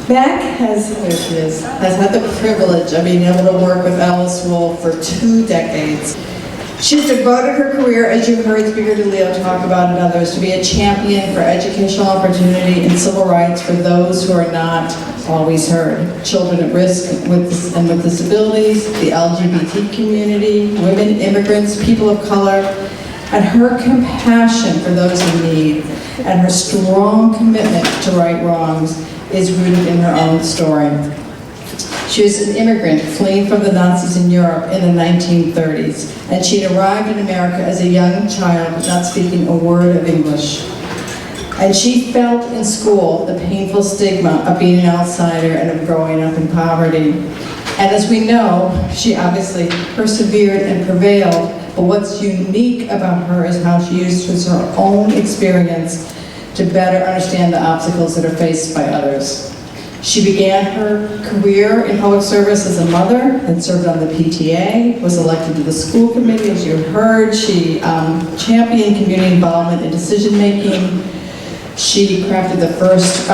Mac has had the privilege of being able to work with Alice Wolf for 2 decades. She's devoted her career, as you heard Speaker DeLeo talk about and others, to be a champion for educational opportunity and civil rights for those who are not always heard. Children at risk with disabilities, the LGBT community, women, immigrants, people of color, and her compassion for those in need and her strong commitment to right wrongs is rooted in her own story. She was an immigrant fleeing from the Nazis in Europe in the 1930s, and she had arrived in America as a young child, not speaking a word of English. And she felt in school the painful stigma of being an outsider and of growing up in poverty. And as we know, she obviously persevered and prevailed, but what's unique about her is how she used her own experience to better understand the obstacles that are faced by others. She began her career in public service as a mother and served on the PTA, was elected to the school committee, as you heard. She championed community involvement in decision-making. She crafted the first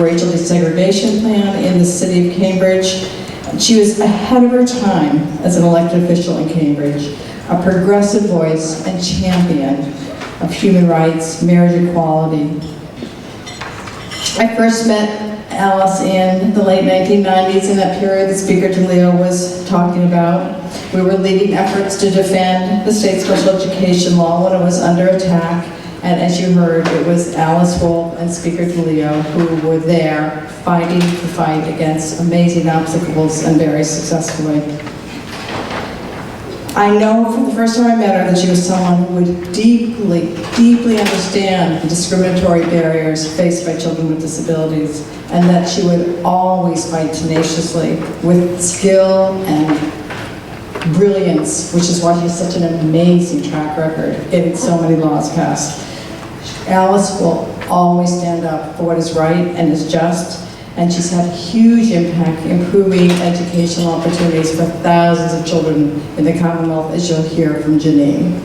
racial desegregation plan in the city of Cambridge. She was ahead of her time as an elected official in Cambridge, a progressive voice and champion of human rights, marriage equality. I first met Alice in the late 1990s, in that period that Speaker DeLeo was talking about. We were leading efforts to defend the state special education law when it was under attack, and as you heard, it was Alice Wolf and Speaker DeLeo who were there fighting the fight against amazing obstacles and very successfully. I know from the first time I met her that she was someone who would deeply, deeply understand the discriminatory barriers faced by children with disabilities, and that she would always fight tenaciously with skill and brilliance, which is why she has such an amazing track record getting so many laws passed. Alice will always stand up for what is right and is just, and she's had a huge impact improving educational opportunities for thousands of children in the Commonwealth, as you'll hear from Janine.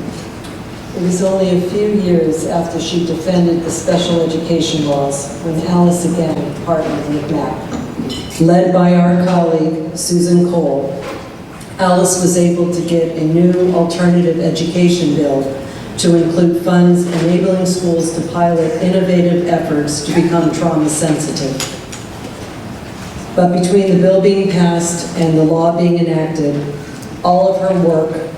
It was only a few years after she defended the special education laws when Alice again partnered with MAC. Led by our colleague, Susan Cole, Alice was able to get a new alternative education bill to include funds enabling schools to pilot innovative efforts to become trauma sensitive. But between the bill being passed and the law being enacted, all of her work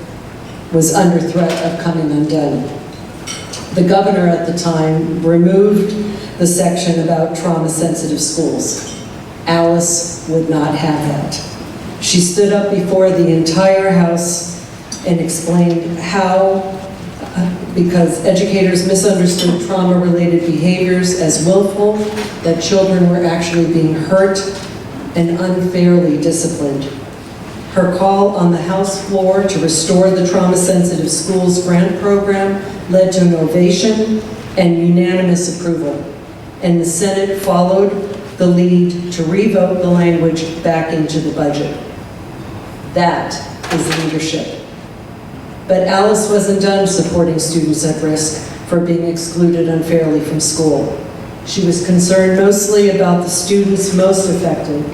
was under threat of coming undone. The governor at the time removed the section about trauma-sensitive schools. Alice would not have that. She stood up before the entire House and explained how, because educators misunderstood trauma-related behaviors as willful, that children were actually being hurt and unfairly disciplined. Her call on the House floor to restore the Trauma-Sensitive Schools grant program led to an ovation and unanimous approval, and the Senate followed the lead to revote the language back into the budget. That is leadership. But Alice wasn't done supporting students at risk for being excluded unfairly from school. She was concerned mostly about the students most affected,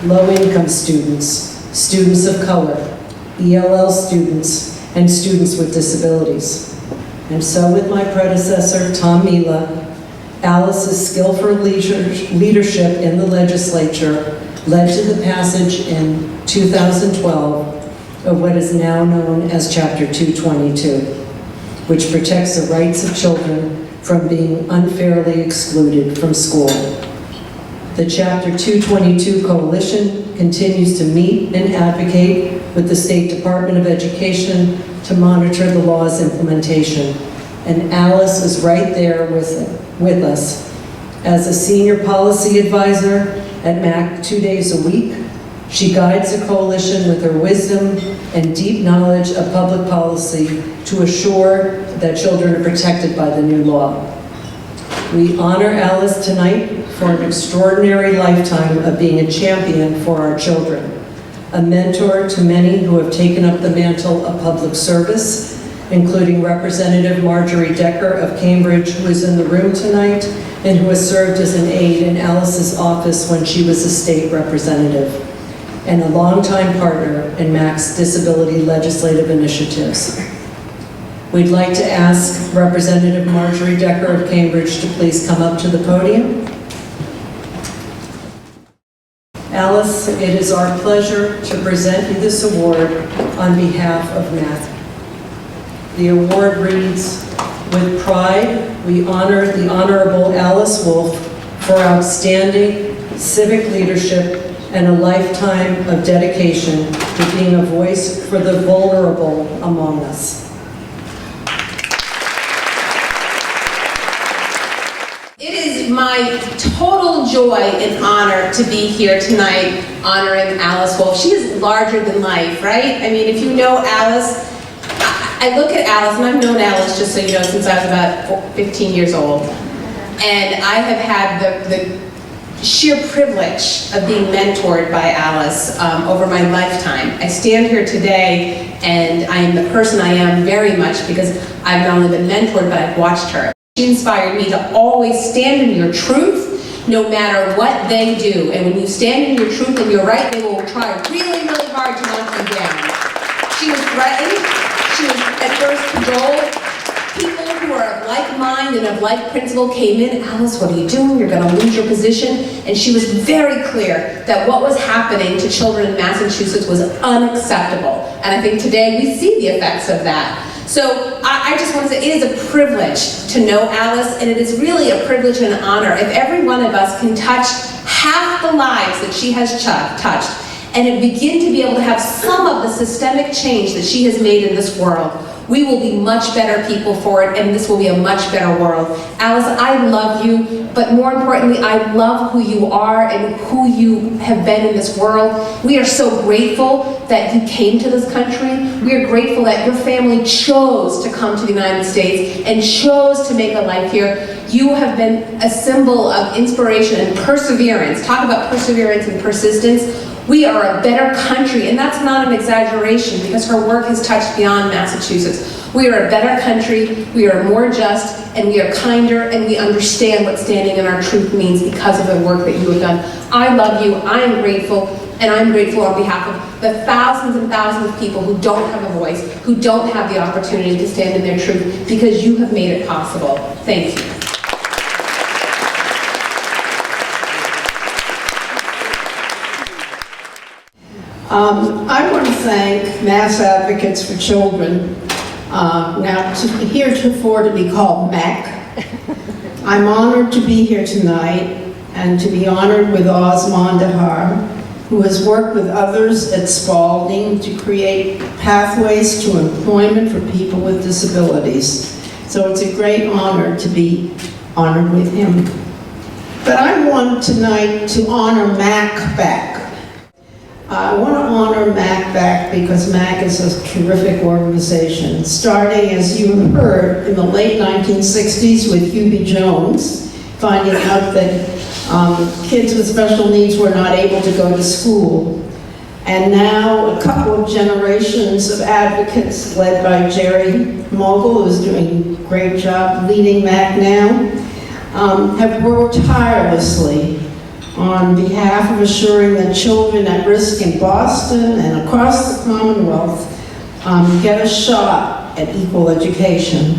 low-income students, students of color, ELL students, and students with disabilities. And so with my predecessor, Tom Mila, Alice's skillful leadership in the legislature led to the passage in 2012 of what is now known as Chapter 222, which protects the rights of children from being unfairly excluded from school. The Chapter 222 Coalition continues to meet and advocate with the State Department of Education to monitor the law's implementation. And Alice is right there with us. As a senior policy advisor at MAC 2 days a week, she guides the coalition with her wisdom and deep knowledge of public policy to assure that children are protected by the new law. We honor Alice tonight for an extraordinary lifetime of being a champion for our children, a mentor to many who have taken up the mantle of public service, including Representative Marjorie Decker of Cambridge, who is in the room tonight, and who has served as an aide in Alice's office when she was a state representative, and a longtime partner in MAC's disability legislative initiatives. We'd like to ask Representative Marjorie Decker of Cambridge to please come up to the podium. Alice, it is our pleasure to present you this award on behalf of MAC. The award reads, "With pride, we honor the Honorable Alice Wolfe for outstanding civic leadership and a lifetime of dedication to being a voice for the vulnerable among us." It is my total joy and honor to be here tonight honoring Alice Wolfe. She is larger than life, right? I mean, if you know Alice, I look at Alice, and I've known Alice, just so you know, since I was about 15 years old. And I have had the sheer privilege of being mentored by Alice over my lifetime. I stand here today, and I am the person I am very much because I've not only been mentored, but I've watched her. She inspired me to always stand in your truth, no matter what they do. And when you stand in your truth and you're right, they will try really, really hard to knock you down. She was threatened. She was at first cajoled. People who are of like mind and of like principle came in. "Alice, what are you doing? You're going to lose your position." And she was very clear that what was happening to children in Massachusetts was unacceptable. And I think today we see the effects of that. So I just want to say it is a privilege to know Alice, and it is really a privilege and an honor if every one of us can touch half the lives that she has touched and begin to be able to have some of the systemic change that she has made in this world. We will be much better people for it, and this will be a much better world. Alice, I love you, but more importantly, I love who you are and who you have been in this world. We are so grateful that you came to this country. We are grateful that your family chose to come to the United States and chose to make a life here. You have been a symbol of inspiration and perseverance. Talk about perseverance and persistence. We are a better country, and that's not an exaggeration because her work has touched beyond Massachusetts. We are a better country, we are more just, and we are kinder, and we understand what standing in our truth means because of the work that you have done. I love you, I am grateful, and I'm grateful on behalf of the thousands and thousands of people who don't have a voice, who don't have the opportunity to stand in their truth, because you have made it possible. Thank you. I want to thank Mass Advocates for Children, now heretofore to be called MAC. I'm honored to be here tonight and to be honored with Oz Mondahar, who has worked with others at Spalding to create pathways to employment for people with disabilities. So it's a great honor to be honored with him. But I want tonight to honor MAC back. I want to honor MAC back because MAC is a terrific organization, starting, as you have heard, in the late 1960s with Hubie Jones, finding out that kids with special needs were not able to go to school. And now a couple of generations of advocates led by Jerry Mogul, who's doing a great job leading MAC now, have worked tirelessly on behalf of assuring that children at risk in Boston and across the Commonwealth get a shot at equal education.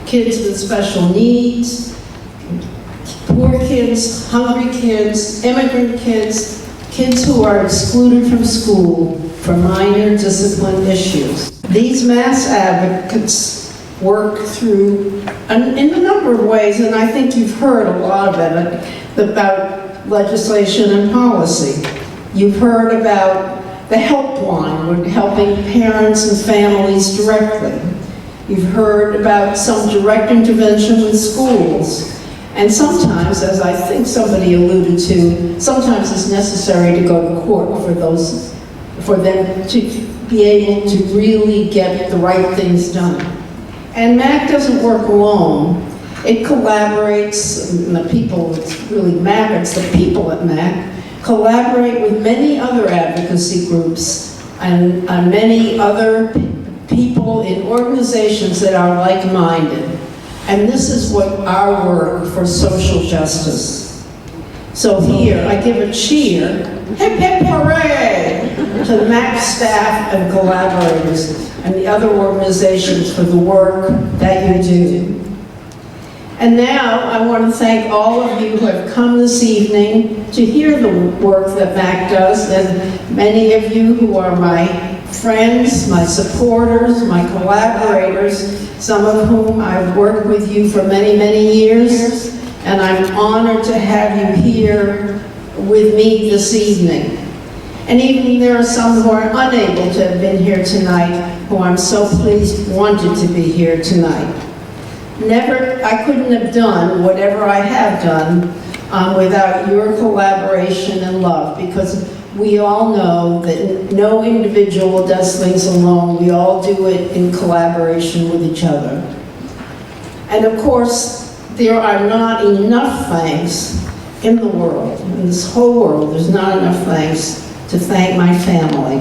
Kids with special needs, poor kids, hungry kids, immigrant kids, kids who are excluded from school for minor discipline issues. These Mass Advocates work through, in a number of ways, and I think you've heard a lot of it, about legislation and policy. You've heard about the helpline, we're helping parents and families directly. You've heard about some direct intervention with schools. And sometimes, as I think somebody alluded to, sometimes it's necessary to go to court for them to be able to really get the right things done. And MAC doesn't work alone. It collaborates, and the people, it's really MAC, it's the people at MAC, collaborate with many other advocacy groups and many other people in organizations that are like-minded. And this is what our work for social justice. So here, I give a cheer, hip hip hooray, to the MAC staff and collaborators and the other organizations for the work that you do. And now, I want to thank all of you who have come this evening to hear the work that MAC does, and many of you who are my friends, my supporters, my collaborators, some of whom I've worked with you for many, many years, and I'm honored to have you here with me this evening. And even there are some who are unable to have been here tonight, who I'm so pleased wanted to be here tonight. I couldn't have done whatever I have done without your collaboration and love, because we all know that no individual does things alone. We all do it in collaboration with each other. And of course, there are not enough thanks in the world, in this whole world, there's not enough thanks to thank my family,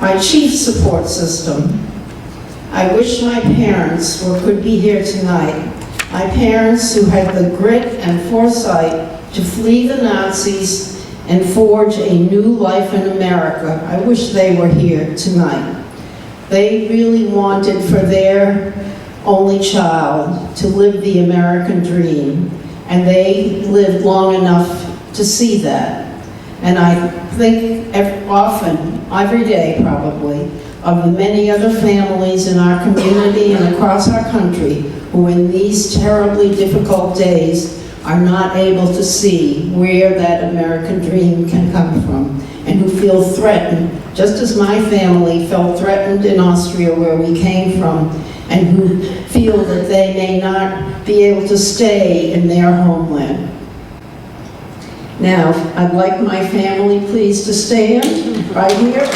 my chief support system. I wish my parents could be here tonight. My parents who had the grit and foresight to flee the Nazis and forge a new life in America. I wish they were here tonight. They really wanted for their only child to live the American dream, and they lived long enough to see that. And I think often, every day probably, of the many other families in our community and across our country who in these terribly difficult days are not able to see where that American dream can come from, and who feel threatened, just as my family felt threatened in Austria where we came from, and who feel that they may not be able to stay in their homeland. Now, I'd like my family please to stand right here.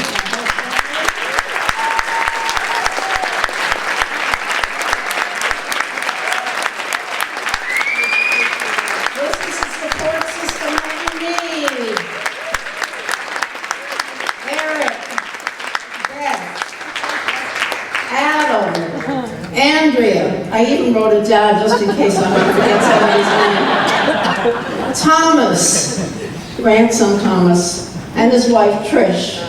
I even wrote it down just in case I might forget somebody's name. Thomas, grandson Thomas, and his wife Trish.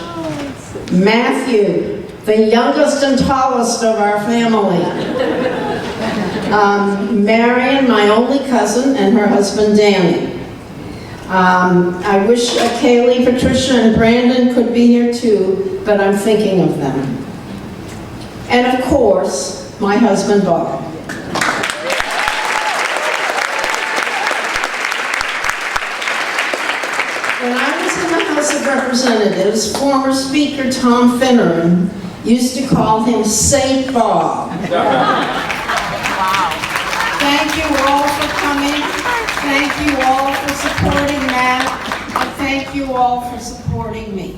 Matthew, the youngest and tallest of our family. Marion, my only cousin, and her husband Danny. I wish Kaylee, Patricia, and Brandon could be here too, but I'm thinking of them. And of course, my husband Bob. When I was in the House of Representatives, former Speaker Tom Finneran used to call him Saint Bob. Wow. Thank you all for coming. Thank you all for supporting Matt. And thank you all for supporting me.